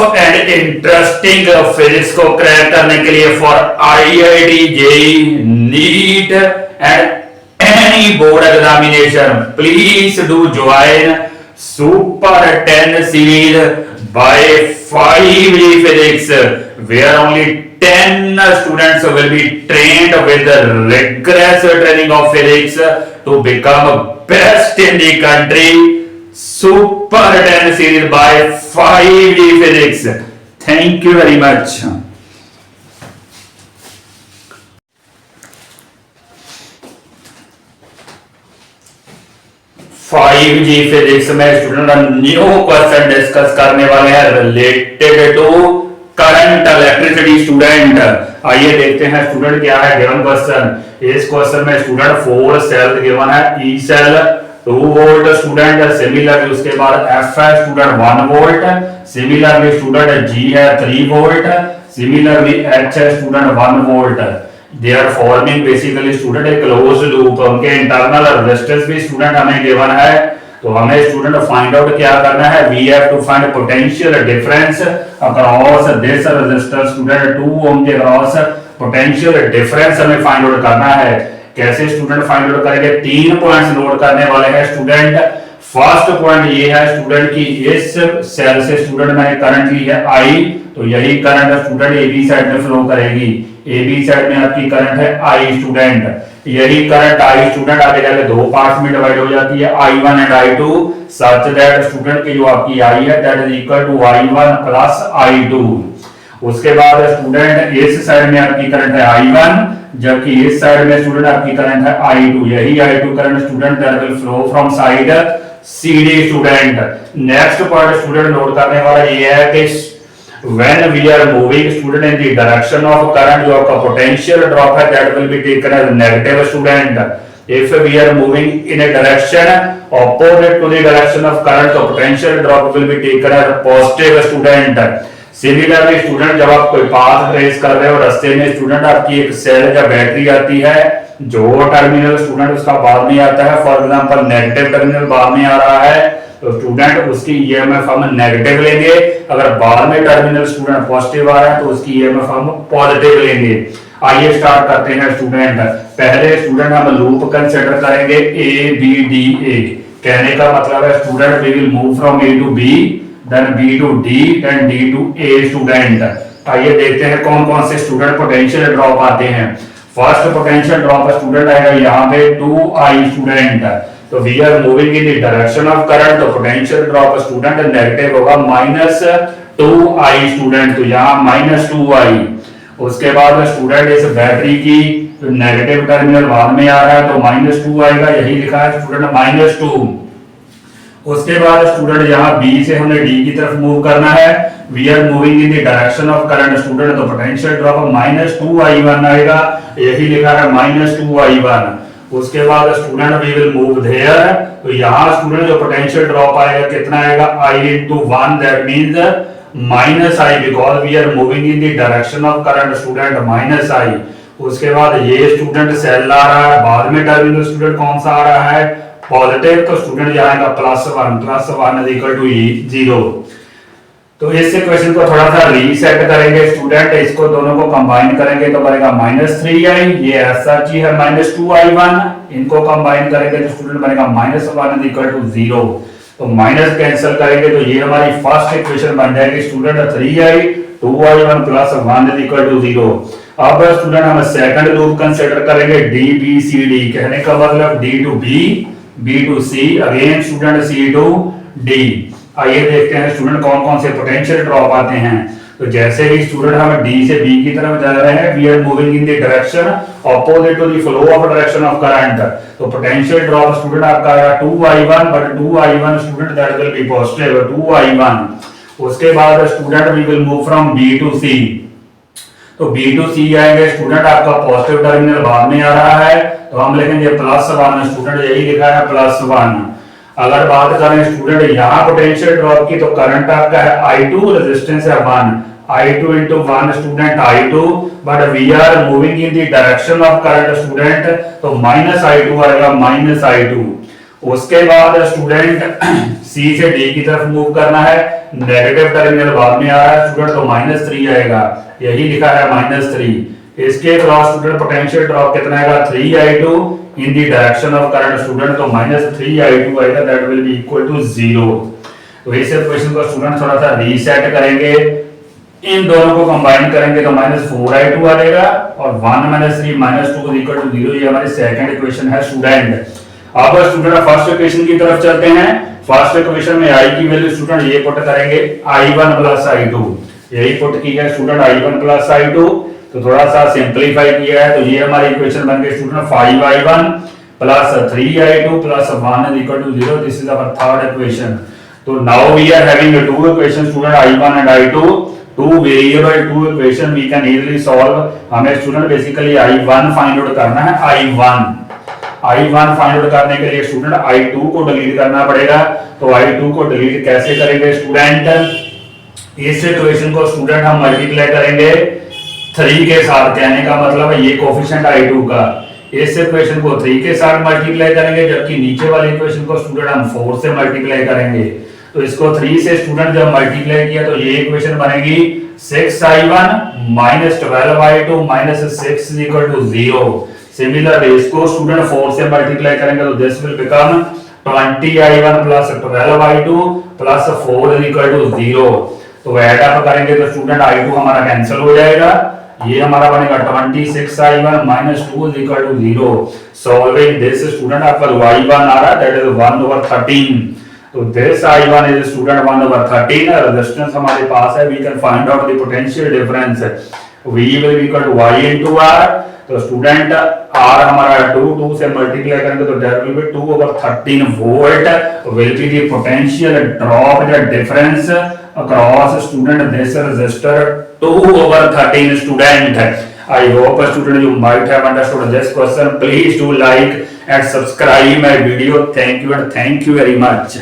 Tough and interesting physics को crack करने के लिए for IIT JEE NEET and any board examination please do join super 10 series by 5G physics where only 10 students will be trained with the rigorous training of physics to become best in the country. Super 10 series by 5G physics. Thank you very much. 5G physics में student new question discuss करने वाले हैं related to current electricity. Student आइए देखते हैं student क्या है given question. इस क्वेश्चन में स्टूडेंट 4 सेल गिवन है, E cell 2 volt student, similarly उसके बाद एफ है student 1 volt, similarly student G है 3 वोल्ट, सिमिलरली एच है student 1 volt. They are forming basically student a closed loop। उनके इंटरनल रेजिस्टेंस भी स्टूडेंट हमें गिवन है, तो हमें स्टूडेंट फाइंड आउट क्या करना है, we have to find potential difference across this resistor। Student 2 ओम के अक्रॉस पोटेंशियल डिफरेंस हमें फाइंड आउट करना है। कैसे स्टूडेंट फाइंड आउट करेंगे, 3 पॉइंट्स नोट करने वाले हैं स्टूडेंट। फर्स्ट पॉइंट ये है स्टूडेंट की इस सेल से स्टूडेंट मैंने करंट ली है आई, तो यही current student A B side में फ्लो करेगी। ए बी साइड में आपकी करंट है आई स्टूडेंट। यही करंट आई स्टूडेंट आगे जाके 2 पार्ट्स में डिवाइड हो जाती है, I1 and I2 such that student की जो आपकी आई है that is equal to I1 plus I2। उसके बाद स्टूडेंट इस साइड में आपकी करंट है I1, जबकि इस साइड में स्टूडेंट आपकी करंट है I2। यही I2 current student that will flow from side CD student. Next point student note करने वाला ये है कि when we are moving student in the direction of current, जो आपका potential drop है that will be taken as negative student। if we are moving in a direction opposite to the direction of current, तो potential drop will be taken as positive student। Similarly student जब आप कोई path trace कर रहे हो, रास्ते में student आपकी एक सेल या बैटरी आती है, जो टर्मिनल स्टूडेंट उसका बाद में आता है, फॉर एग्जांपल नेगेटिव टर्मिनल बाद में आ रहा है, तो स्टूडेंट उसकी ईएमएफ हम नेगेटिव लेंगे। अगर बाद में टर्मिनल स्टूडेंट पॉजिटिव आ रहा है तो उसकी ईएमएफ हम पॉजिटिव लेंगे। आइए स्टार्ट करते हैं स्टूडेंट। पहले स्टूडेंट हम लूप कंसीडर करेंगे ए बी डी ए। कहने का मतलब है student we will move from A to B, then B to D, then D to A student. आइए देखते हैं कौन कौन से स्टूडेंट पोटेंशियल ड्रॉप आते हैं। फर्स्ट पोटेंशियल ड्रॉप स्टूडेंट आएगा यहाँ पे 2I स्टूडेंट। तो we are moving in the direction of current, तो पोटेंशियल ड्रॉप स्टूडेंट नेगेटिव होगा -2I स्टूडेंट, तो यहाँ -2I। उसके बाद स्टूडेंट इस बैटरी की नेगेटिव टर्मिनल बाद में आ रहा है तो -2 आएगा, यही लिखा है स्टूडेंट -2। उसके बाद स्टूडेंट यहाँ बी से हमने डी की तरफ मूव करना है, we are moving in the direction of current student, तो पोटेंशियल ड्रॉप -2I1 आएगा, यही लिखा है -2I1। उसके बाद student we will move there, तो यहाँ स्टूडेंट जो पोटेंशियल ड्रॉप आएगा कितना आएगा, I into 1, that means -I, because we are moving in the direction of current student -I। उसके बाद ये स्टूडेंट सेल आ रहा है, बाद में टर्मिनल स्टूडेंट कौन सा आ रहा है, पॉजिटिव, तो स्टूडेंट जाएगा +1 इज इक्वल टू 0। तो इस क्वेश्चन को थोड़ा सा रीसेट करेंगे स्टूडेंट, इसको दोनों को कंबाइन करेंगे तो बनेगा -3I, ये ऐसा चीज है -2I1, इनको कंबाइन करेंगे तो स्टूडेंट बनेगा -1 इज इक्वल टू 0। तो माइनस कैंसिल करेंगे तो ये हमारी फर्स्ट इक्वेशन बन जाएगी student 3I 2I1 + 1 is equal to 0। अब स्टूडेंट हम सेकंड लूप कंसीडर करेंगे DBCD। कहने का मतलब D to B, B to C, again student C to D। आइए देखते हैं स्टूडेंट कौन कौन से पोटेंशियल ड्रॉप आते हैं। तो जैसे ही स्टूडेंट हम D से B की तरफ जा रहे हैं, we are moving in the direction opposite to the flow of direction of current, तो पोटेंशियल ड्रॉप स्टूडेंट आपका आएगा 2I1, but 2I1 student that will be positive 2I1। उसके बाद student we will move from B to C, तो B to C आएंगे student, आपका positive terminal बाद में आ रहा है तो हम लिखेंगे +1, स्टूडेंट यही लिखा है +1। अगर बात करें स्टूडेंट यहाँ पोटेंशियल ड्रॉप की, तो करंट आपका है I2, रेजिस्टेंस है 1, I2 into 1 student I2, but we are moving in the direction of current student, तो -I2 आएगा -I2। उसके बाद स्टूडेंट सी से डी की तरफ मूव करना है, नेगेटिव टर्मिनल बाद में आ रहा है स्टूडेंट, तो -3 आएगा, यही लिखा है -3। इसके क्रॉस स्टूडेंट पोटेंशियल ड्रॉप कितना आएगा 3I2 in the direction of current student, तो -3I2 आएगा, that will be equal to 0। तो इस इक्वेशन को स्टूडेंट थोड़ा सा रीसेट करेंगे, इन दोनों को कंबाइन करेंगे तो -4I2 आ जाएगा और 1 - 3 -2 इक्वल टू 0, ये हमारी सेकंड इक्वेशन है स्टूडेंट। अब स्टूडेंट फर्स्ट इक्वेशन की तरफ चलते हैं। फर्स्ट इक्वेशन में I की वैल्यू स्टूडेंट ये पुट करेंगे I1 + I2, यही पुट की है स्टूडेंट I1 + I2, तो थोड़ा सा सिंपलीफाई किया है, तो ये हमारी इक्वेशन बन गई student 5I1 + 3I2 + 1 equal to 0, this is our third equation. तो now we are having two equation student I1 and I2, two variable two equation we can easily solve. हमें student basically I1 find out करना है, I1 find out करने के लिए student I2 को delete करना पड़ेगा, तो I2 को डिलीट कैसे करेंगे स्टूडेंट, इस इक्वेशन को स्टूडेंट हम मल्टीप्लाई करेंगे 3 के साथ, कहने का मतलब है ये कोफिशिएंट I2 का, इस इक्वेशन को 3 के साथ मल्टीप्लाई करेंगे, जबकि नीचे वाले इक्वेशन को स्टूडेंट हम 4 से मल्टीप्लाई करेंगे। तो इसको 3 से स्टूडेंट जब मल्टीप्लाई किया तो ये इक्वेशन बनेगी 6I1 - 12I2 - 6 equal to 0। Similarly इसको स्टूडेंट 4 से मल्टीप्लाई करेंगे तो this will become 20I1 + 12I2 + 4 equal to 0। तो ऐड अप करेंगे तो स्टूडेंट I2 हमारा कैंसिल हो जाएगा, ये हमारा बनेगा 26I1 - 2 equal to 0। Solving this student आपका Y1 आ रहा है, दैट इज 1/13, तो this I1 is student 1/13, resistance हमारे पास है, we can find out the potential difference, V will be equal to Y * R, तो स्टूडेंट R हमारा 2 से मल्टीप्लाई करेंगे तो that will be 2/13 volt will be the potential drop, the difference across student this resistor 2/13 student. I hope student you might have understood this question. Please do like and subscribe my video. Thank you and thank you very much.